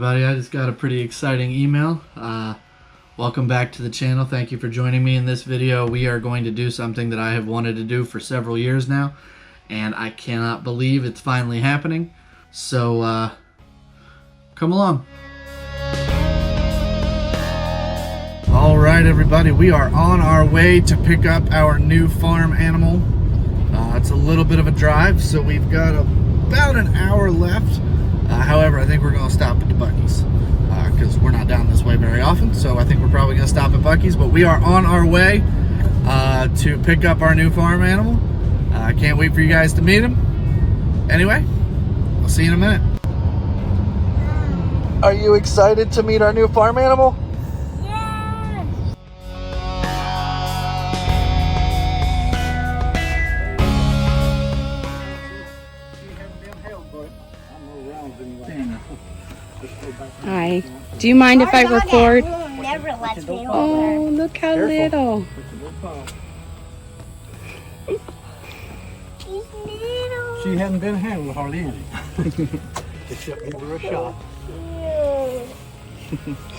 everybody, I just got a pretty exciting email. Welcome back to the channel. Thank you for joining me in this video. We are going to do something that I have wanted to do for several years now, and I cannot believe it's finally happening. So come along. All right, everybody, we are on our way to pick up our new farm animal. It's a little bit of a drive, so we've got about an hour left. However, I think we're going to stop at the Buc-ee's because we're not down this way very often, so I think we're probably going to stop at Buc-ee's. But we are on our way to pick up our new farm animal. I can't wait for you guys to meet him. Anyway, I'll see you in a minute. Are you excited to meet our new farm animal? Hi. Do you mind if I record? Never lets me hold her. Oh, look how little. She's little. She hadn't been handled hardly any. Except give her a shot.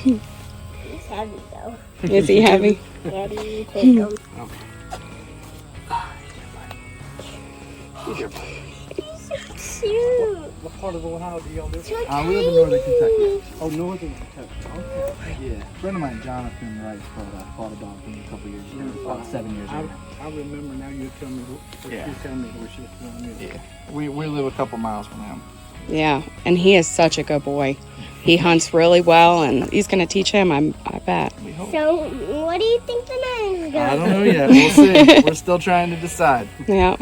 He's heavy though. Is he heavy? Daddy, take him. Okay. He's so cute. What part of Ohio do y'all live So in? We live in northern Kentucky. Oh, northern Kentucky. Okay. Yeah. A friend of mine, Jonathan Rice, bought a dog from me a couple years ago. About 7 years ago. I remember now. You tell me where she's from. Yeah. We live a couple miles from him. Yeah, and he is such a good boy. He hunts really well, and he's going to teach him, I bet. So, what do you think the name is going to be? I don't know yet. We'll see. We're still trying to decide. Yeah.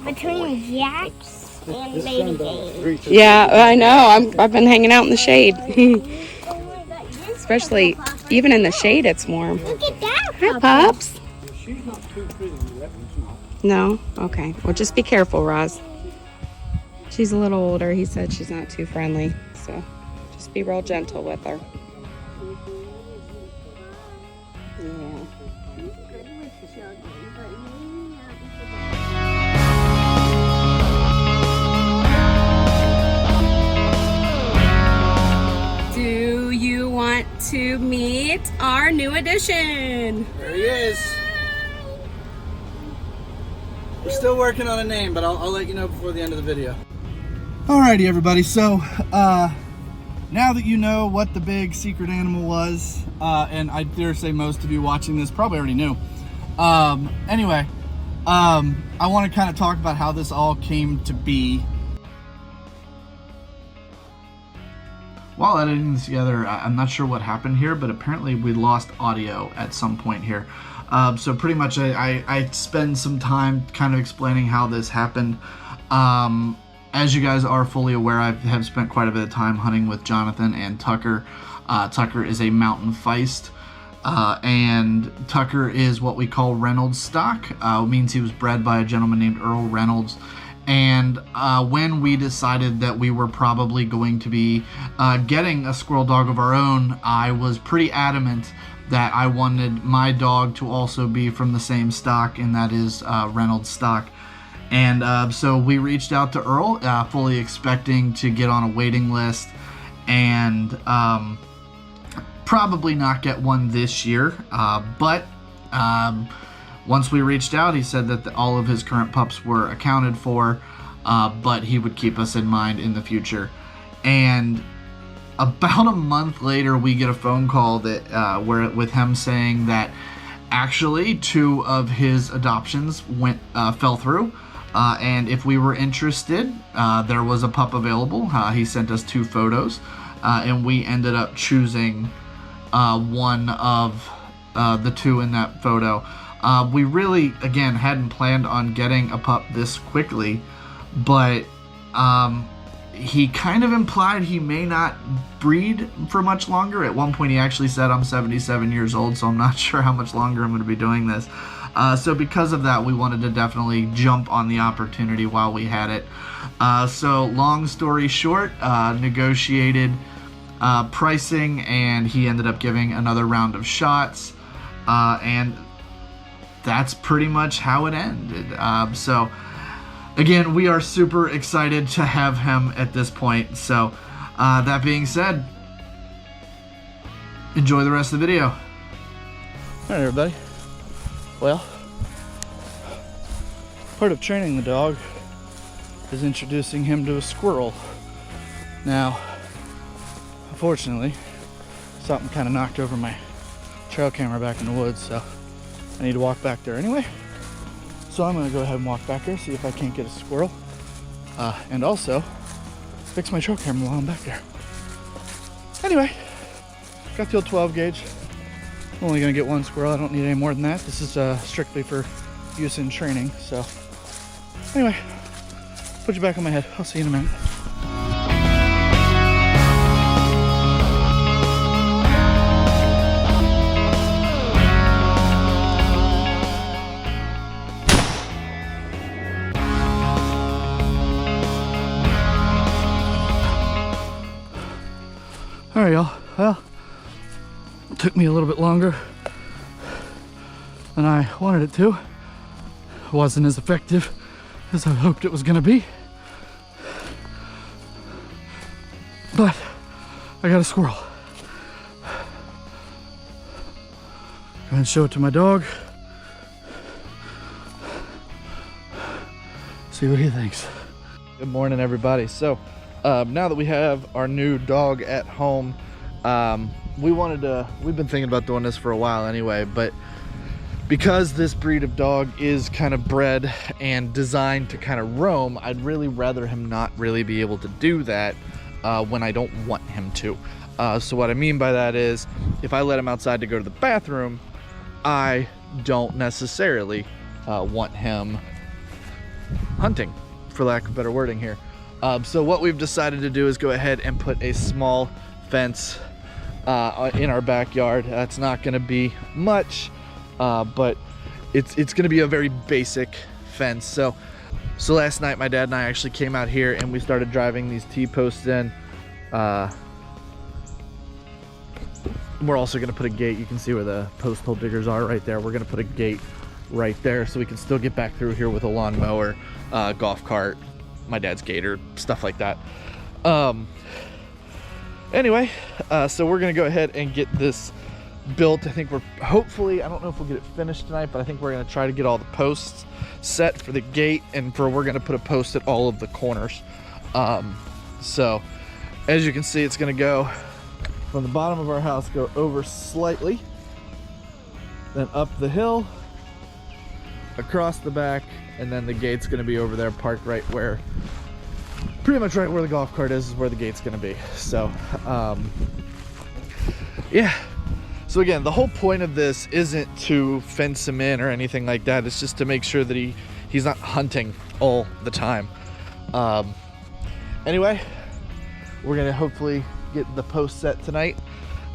Between Jax and Baby Jane. Yeah, I know. I've been hanging out in the shade. Oh my God, Especially, even in the shade, it's warm. look at that. Hi, Pops. She's not too pretty. That one's not. No? Okay. Well, just be careful, Roz. She's a little older. He said she's not too friendly, so just be real gentle with her. Yeah. Do you want to meet our new addition? There he is. We're still working on a name, but I'll let you know before the end of the video. Alrighty, everybody. So, now that you know what the big secret animal was, and I dare say most of you watching this probably already knew. Anyway, I want to kind of talk about how this all came to be. While editing this together, I'm not sure what happened here, but apparently we lost audio at some point here. So pretty much I spend some time kind of explaining how this happened. As you guys are fully aware, I have spent quite a bit of time hunting with Jonathan and Tucker. Tucker is a mountain feist, and Tucker is what we call Reynolds stock. It means he was bred by a gentleman named Earl Reynolds. And when we decided that we were probably going to be getting a squirrel dog of our own, I was pretty adamant that I wanted my dog to also be from the same stock, and that is Reynolds stock. And so we reached out to Earl, fully expecting to get on a waiting list and probably not get one this year. But once we reached out, he said that all of his current pups were accounted for, but he would keep us in mind in the future. And about a month later, we get a phone call that with him saying that actually 2 of his adoptions fell through. And if we were interested, there was a pup available. He sent us 2 photos, and we ended up choosing one of the 2 in that photo. We really, again, hadn't planned on getting a pup this quickly, but he kind of implied he may not breed for much longer. At one point, he actually said, I'm 77 years old, so I'm not sure how much longer I'm going to be doing this. So because of that, we wanted to definitely jump on the opportunity while we had it. So long story short, negotiated pricing, and he ended up giving another round of shots, and that's pretty much how it ended. So again, we are super excited to have him at this point. So that being said, enjoy the rest of the video. All right, everybody. Well, part of training the dog is introducing him to a squirrel. Now, unfortunately, something kind of knocked over my trail camera back in the woods, so I need to walk back there anyway. So I'm gonna go ahead and walk back there, see if I can't get a squirrel, and also fix my trail camera while I'm back there. Anyway, got the old 12 gauge. I'm only gonna get one squirrel. I don't need any more than that. This is strictly for use in training. So anyway, put you back on my head. I'll see you in a minute. All right, y'all. Well, it took me a little bit longer than I wanted it to. It wasn't as effective as I hoped it was gonna be. But I got a squirrel. Go ahead and show it to my dog. See what he thinks. Good morning, everybody. So now that we have our new dog at home, we've been thinking about doing this for a while anyway, but because this breed of dog is kind of bred and designed to kind of roam, I'd really rather him not really be able to do that when I don't want him to. So what I mean by that is, if I let him outside to go to the bathroom, I don't necessarily want him hunting, for lack of better wording here. So what we've decided to do is go ahead and put a small fence in our backyard. It's not going to be much, but it's going to be a very basic fence. So last night my dad and I actually came out here and we started driving these T-posts in. We're also going to put a gate. You can see where the post hole diggers are right there. We're going to put a gate right there so we can still get back through here with a lawnmower, golf cart, my dad's gator, stuff like that. Anyway, so we're gonna go ahead and get this built. I think we're hopefully, I don't know if we'll get it finished tonight, but I think we're gonna try to get all the posts set for the gate, and we're gonna put a post at all of the corners. So as you can see, it's gonna go from the bottom of our house, go over slightly, then up the hill, across the back, and then the gate's gonna be over there, parked right where, pretty much right where the golf cart is where the gate's gonna be. So yeah, so again, the whole point of this isn't to fence him in or anything like that. It's just to make sure that he's not hunting all the time. Anyway, we're gonna hopefully get the post set tonight,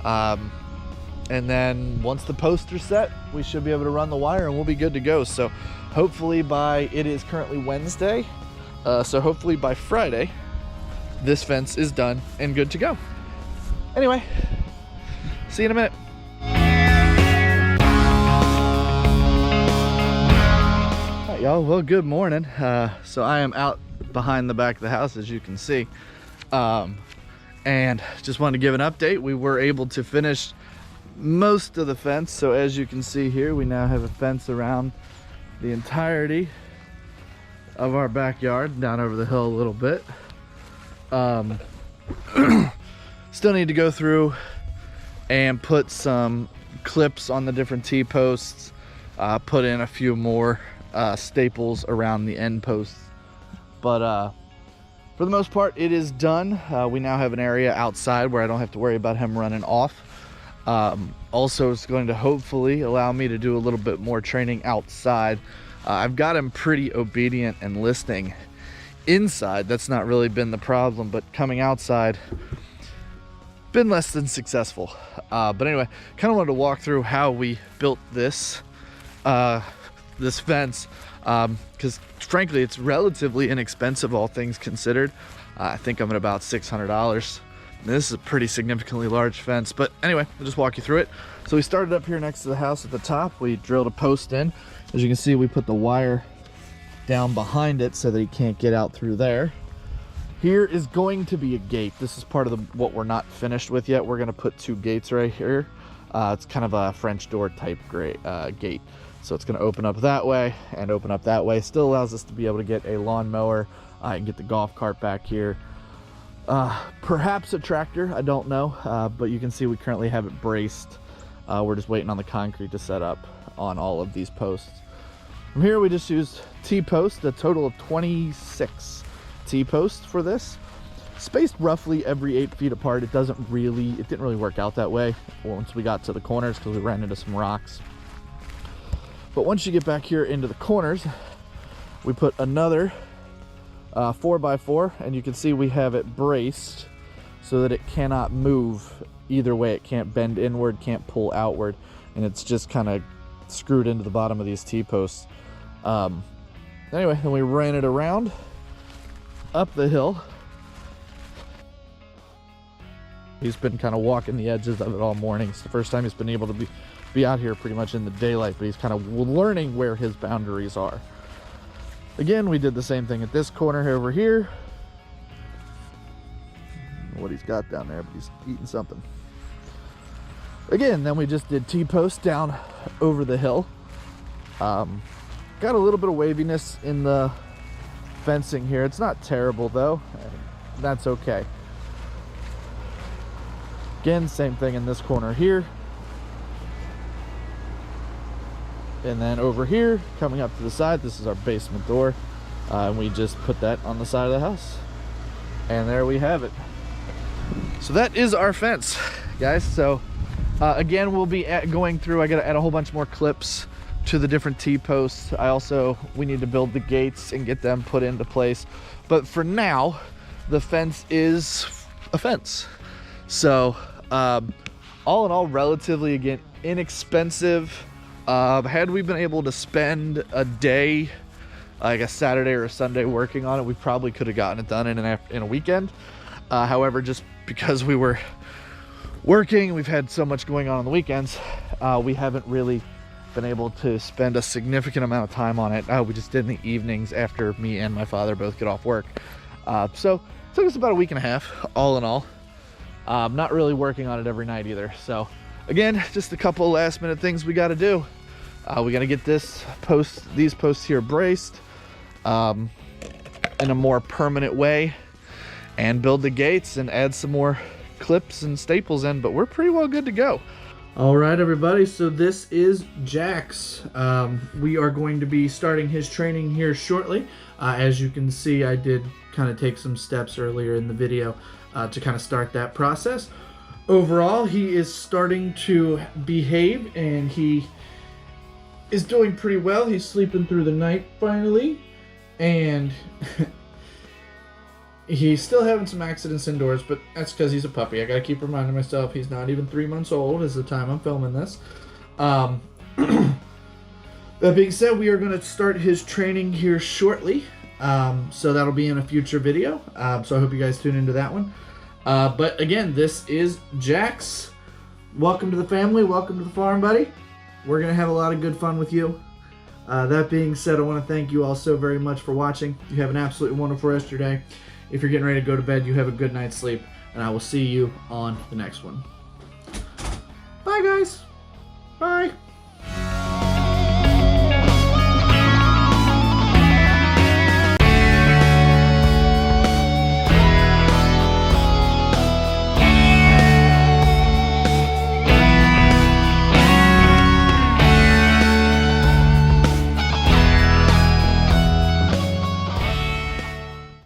and then once the posts are set, we should be able to run the wire and we'll be good to go. So hopefully it is currently Wednesday, so hopefully by Friday this fence is done and good to go. Anyway, see you in a minute. All right, y'all, well, good morning. So I am out behind the back of the house, as you can see, and just wanted to give an update. We were able to finish most of the fence. So as you can see here, we now have a fence around the entirety of our backyard, down over the hill a little bit. Still need to go through and put some clips on the different T-posts, put in a few more staples around the end posts, but for the most part it is done. We now have an area outside where I don't have to worry about him running off. Also, it's going to hopefully allow me to do a little bit more training outside. I've got him pretty obedient and listening inside. That's not really been the problem, but coming outside, been less than successful. But anyway, kind of wanted to walk through how we built this this fence, because frankly it's relatively inexpensive, all things considered. I think I'm at about $600. This is a pretty significantly large fence, but anyway, I'll just walk you through it. So we started up here next to the house at the top. We drilled a post in. As you can see, we put the wire down behind it so that he can't get out through there. Here is going to be a gate. This is part of what we're not finished with yet. We're going to put 2 gates right here. It's kind of a French door type gate. So it's going to open up that way and open up that way. Still allows us to be able to get a lawnmower and get the golf cart back here. Perhaps a tractor, I don't know. But you can see we currently have it braced. We're just waiting on the concrete to set up on all of these posts. From here we just used T-posts, a total of 26 T-posts for this. Spaced roughly every 8 feet apart. It didn't really work out that way once we got to the corners because we ran into some rocks. But once you get back here into the corners, we put another 4x4, and you can see we have it braced so that it cannot move either way. It can't bend inward, can't pull outward, and it's just kind of screwed into the bottom of these T-posts. Anyway, then we ran it around up the hill. He's been kind of walking the edges of it all morning. It's the first time he's been able to be out here pretty much in the daylight, but he's kind of learning where his boundaries are. Again, we did the same thing at this corner over here. I don't know what he's got down there, but he's eating something. Again, then we just did T-posts down over the hill. Got a little bit of waviness in the fencing here. It's not terrible though. That's okay. Again, same thing in this corner here. And then over here, coming up to the side, this is our basement door. And we just put that on the side of the house. And there we have it. So that is our fence, guys. So again, we'll be going through, I gotta add a whole bunch more clips to the different T-posts. We need to build the gates and get them put into place. But for now, the fence is a fence. So all in all, relatively, again, inexpensive. Had we been able to spend a day, like a Saturday or a Sunday working on it, we probably could have gotten it done in a weekend. However, just because we were working, we've had so much going on the weekends, we haven't really been able to spend a significant amount of time on it. We just did in the evenings after me and my father both get off work. So it took us about a week and a half, all in all. Not really working on it every night either. So again, just a couple last minute things we got to do. We got to get these posts here braced in a more permanent way, and build the gates and add some more clips and staples in, but we're pretty well good to go. All right, everybody, so this is Jax. We are going to be starting his training here shortly. As you can see, I did kind of take some steps earlier in the video to kind of start that process. Overall, he is starting to behave, and he is doing pretty well. He's sleeping through the night finally, and he's still having some accidents indoors, but that's because he's a puppy. I gotta keep reminding myself he's not even 3 months old as the time I'm filming this. That being said, we are going to start his training here shortly. So that'll be in a future video. So I hope you guys tune into that one. But again, this is Jax. Welcome to the family. Welcome to the farm, buddy. We're going to have a lot of good fun with you. That being said, I want to thank you all so very much for watching. You have an absolutely wonderful rest of your day. If you're getting ready to go to bed, you have a good night's sleep, and I will see you on the next one. Bye, guys. Bye.